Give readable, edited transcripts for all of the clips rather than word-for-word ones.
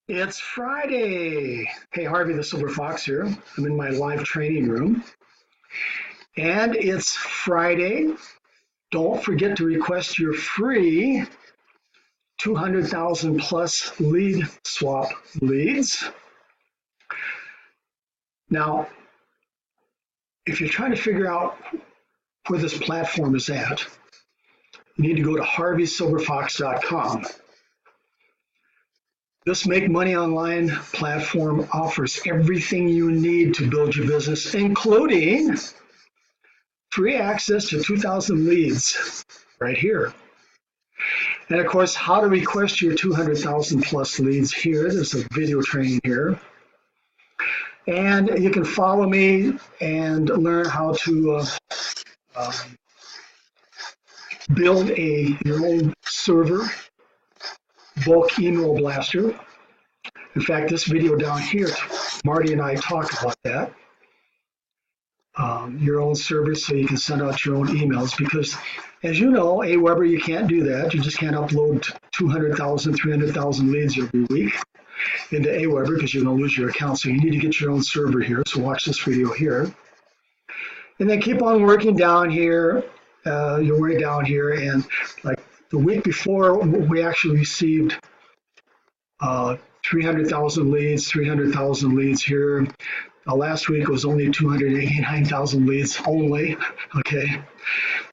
It's Friday. Hey, Harvey the Silver Fox here. I'm in my live training room. And it's Friday. Don't forget to request your free 200,000 plus lead swap leads. Now, if you're trying to figure out where this platform is at, you need to go to HarveySilverFox.com. This Make Money Online platform offers everything you need to build your business, including free access to 2,000 leads right here. And of course, how to request your 200,000 plus leads here. There's a video training here. And you can follow me and learn how to build your own server, bulk email blaster. In fact, this video down here, Marty and I talk about that. Your own server so you can send out your own emails because, as you know, Aweber, you can't do that. You just can't upload 200,000, 300,000 leads every week into Aweber because you're going to lose your account. So you need to get your own server here. So watch this video here. And then keep on working down here. You're working down here. And like the week before, we actually received 300,000 leads, 300,000 leads here. Last week was only 289,000 leads only, okay?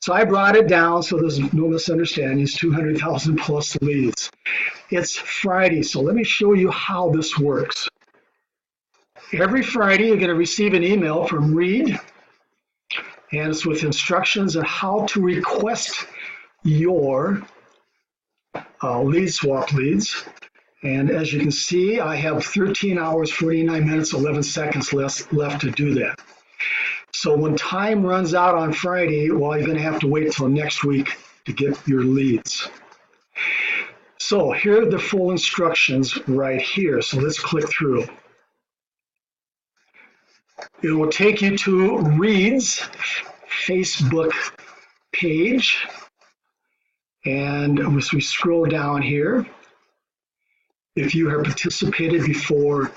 So I brought it down so there's no misunderstandings, 200,000 plus leads. It's Friday, so let me show you how this works. Every Friday, you're gonna receive an email from Reed, and it's with instructions on how to request your lead swap leads. And as you can see, I have 13 hours, 49 minutes, 11 seconds left to do that. So when time runs out on Friday, well, you're going to have to wait till next week to get your leads. So here are the full instructions right here. So let's click through. It will take you to Reed's Facebook page. And as we scroll down here, if you have participated before,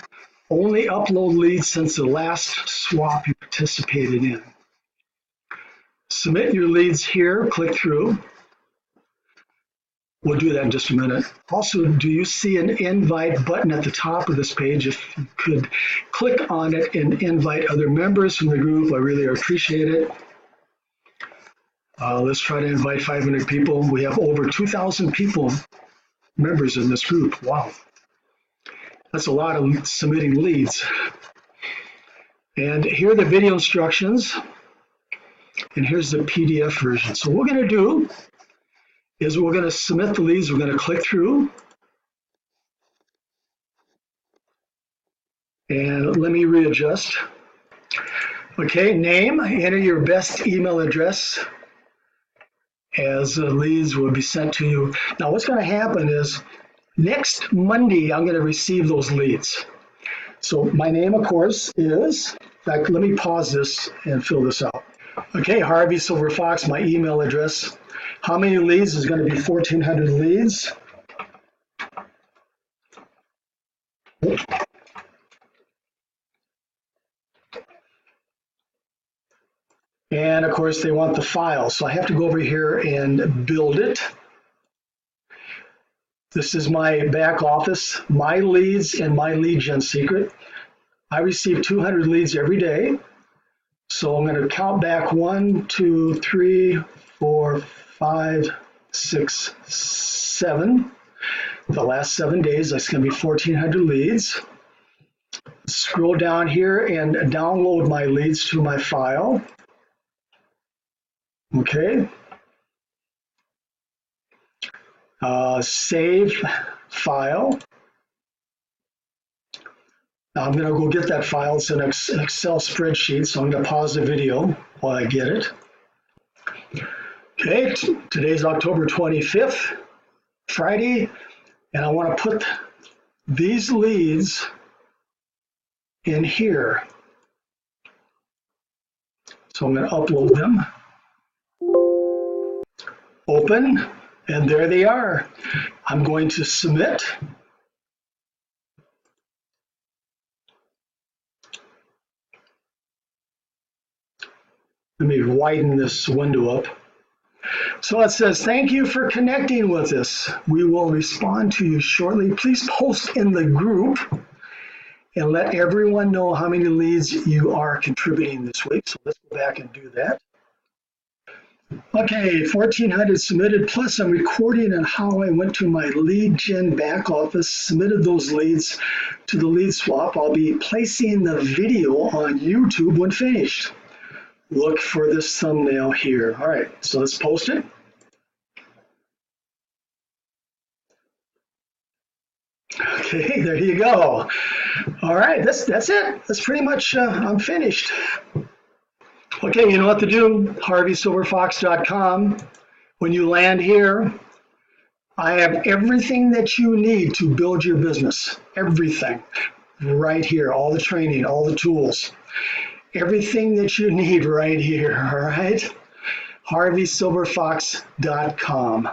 only upload leads since the last swap you participated in. Submit your leads here, click through. We'll do that in just a minute. Also, do you see an invite button at the top of this page? If you could click on it and invite other members from the group, I really appreciate it. Let's try to invite 500 people. We have over 2,000 people, members in this group. Wow. That's a lot of submitting leads. And here are the video instructions. And here's the PDF version. So what we're going to do is we're going to submit the leads. We're going to click through. And let me readjust. Okay, name, enter your best email address as leads will be sent to you. Now what's going to happen is next Monday, I'm going to receive those leads. So my name, of course, is, in fact, let me pause this and fill this out. Okay, Harvey Silver Fox, my email address. How many leads is going to be 1,400 leads. And of course, they want the file. So I have to go over here and build it. This is my back office, my leads and my lead gen secret. I receive 200 leads every day. So I'm going to count back 1, 2, 3, 4, 5, 6, 7. The last 7 days, that's going to be 1,400 leads. Scroll down here and download my leads to my file. Okay. Save file. Now I'm going to go get that file. It's an Excel spreadsheet, so I'm going to pause the video while I get it. Okay, today's October 25th, Friday, and I want to put these leads in here. So I'm going to upload them. Open, and there they are. I'm going to submit. Let me widen this window up. So it says, thank you for connecting with us. We will respond to you shortly. Please post in the group and let everyone know how many leads you are contributing this week. So let's go back and do that. Okay, 1,400 submitted, plus I'm recording on how I went to my lead gen back office, submitted those leads to the lead swap. I'll be placing the video on YouTube when finished. Look for this thumbnail here. All right, so let's post it. Okay, there you go. All right, that's it. That's pretty much, I'm finished. Okay, you know what to do, HarveySilverFox.com. When you land here, I have everything that you need to build your business. Everything right here, all the training, all the tools, everything that you need right here, all right? HarveySilverFox.com.